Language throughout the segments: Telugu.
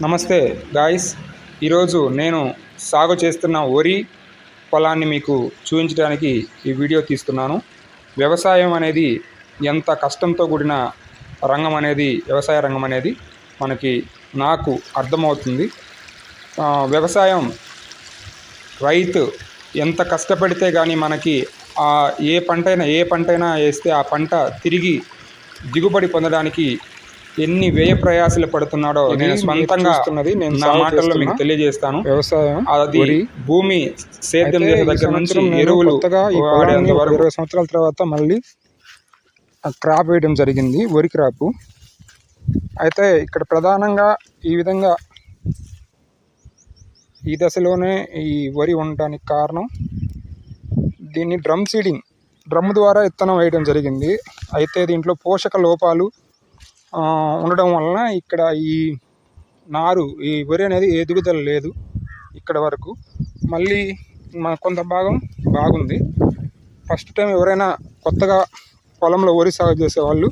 నమస్తే గాయ్స్, ఈరోజు నేను సాగు చేస్తున్న వరి పొలాన్ని మీకు చూపించడానికి ఈ వీడియో తీస్తున్నాను. వ్యవసాయం అనేది ఎంత కష్టంతో కూడిన రంగం అనేది వ్యవసాయ రంగం అనేది నాకు అర్థమవుతుంది. వ్యవసాయం రైతు ఎంత కష్టపడితే కానీ మనకి ఏ పంటైనా వేస్తే ఆ పంట తిరిగి దిగుబడి పొందడానికి ఎన్ని వ్యయ ప్రయాసాలు పడుతున్నాడో నేను స్వంతంగా నా మాటల్లో మీకు తెలియజేస్తాను. వ్యవసాయం అది భూమి సేద్యం చేసే దగ్గర నుంచి ఎరువులు 20 సంవత్సరాల తర్వాత మళ్ళీ క్రాప్ వేయడం జరిగింది, వరి క్రాపు. అయితే ఇక్కడ ప్రధానంగా ఈ విధంగా ఈ దశలోనే ఈ వరి ఉండడానికి కారణం, దీన్ని డ్రమ్ ద్వారా విత్తనం వేయడం జరిగింది. అయితే దీంట్లో పోషక లోపాలు ఉండడం వలన ఇక్కడ ఈ వరి అనేది ఎదుగుదల లేదు ఇక్కడ వరకు. మళ్ళీ కొంత భాగం బాగుంది. ఫస్ట్ టైం ఎవరైనా కొత్తగా పొలంలో వరి సాగు చేసేవాళ్ళు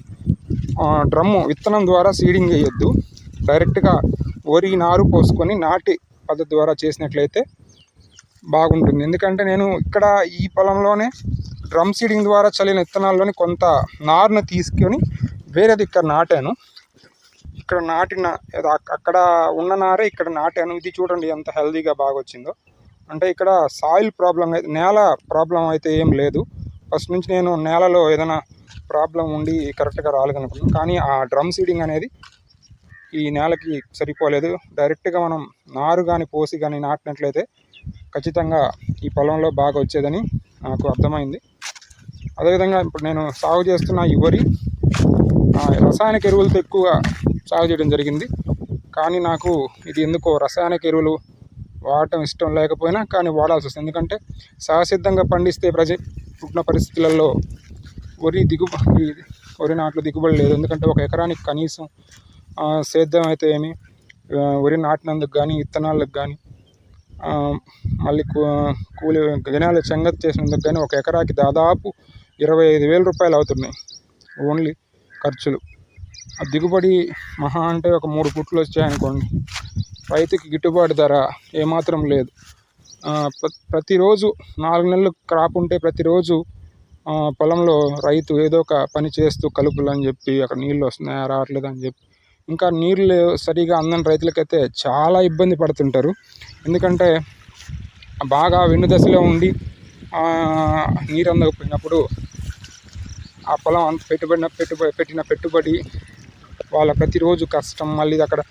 విత్తనం ద్వారా సీడింగ్ వేయొద్దు. డైరెక్ట్గా వరి నారు పోసుకొని నాటి పద్ధతి ద్వారా చేసినట్లయితే బాగుంటుంది. ఎందుకంటే నేను ఇక్కడ ఈ పొలంలోనే డ్రమ్ సీడింగ్ ద్వారా చల్లిన విత్తనాల్లోని కొంత నారును తీసుకొని వేరేది ఇక్కడ నాటాను. ఇక్కడ నాటిన అక్కడ ఉన్న నారే ఇక్కడ నాటాను. ఇది చూడండి ఎంత హెల్తీగా బాగా వచ్చిందో. అంటే ఇక్కడ సాయిల్ ప్రాబ్లం, నేల ప్రాబ్లం అయితే ఏం లేదు. ఫస్ట్ నుంచి నేను నేలలో ఏదైనా ప్రాబ్లం ఉండి కరెక్ట్గా రాలేదనుకున్నాను. కానీ ఆ డ్రమ్ సీడింగ్ అనేది ఈ నేలకి సరిపోలేదు. డైరెక్ట్గా మనం నారు కానీ పోసి కానీ నాటినట్లయితే ఖచ్చితంగా ఈ పొలంలో బాగా వచ్చేదని నాకు అర్థమైంది. అదేవిధంగా ఇప్పుడు నేను సాగు చేస్తున్న ఈ వరి రసాయనిక ఎరువులతో ఎక్కువగా సాగు చేయడం జరిగింది. కానీ నాకు ఇది ఎందుకో రసాయనిక ఎరువులు వాడటం ఇష్టం లేకపోయినా కానీ వాడాల్సి వస్తుంది. ఎందుకంటే సహసిద్ధంగా పండిస్తే పుట్టిన పరిస్థితులలో వరి నాట్లు దిగుబడి లేదు. ఎందుకంటే ఒక ఎకరానికి కనీసం సేద్యం అయితే ఏమి, వరి నాటినందుకు కానీ విత్తనాలకు కానీ మళ్ళీ కూలి గజనాలు చెంగత్ చేసినందుకు కానీ ఒక ఎకరాకి దాదాపు 25,000 రూపాయలు అవుతున్నాయి ఓన్లీ ఖర్చులు. ఆ దిగుబడి మహా అంటే ఒక 3 పుట్లు వచ్చాయనుకోండి. రైతుకి గిట్టుబాటు ధర ఏమాత్రం లేదు. ప్రతిరోజు 4 నెలలు క్రాప్ ఉంటే ప్రతిరోజు పొలంలో రైతు ఏదో ఒక పని చేస్తూ కలుపులు అని చెప్పి అక్కడ నీళ్ళు వస్తున్నాయా రావట్లేదు అని చెప్పి, ఇంకా నీళ్ళు సరిగా అందని రైతులకైతే చాలా ఇబ్బంది పడుతుంటారు. ఎందుకంటే బాగా వెన్ను దశలో ఉండి నీరు అందకపోయినప్పుడు ఆ పొలం అంత పెట్టిన పెట్టుబడి వాళ్ళ ప్రతిరోజు కష్టం, మళ్ళీ అక్కడ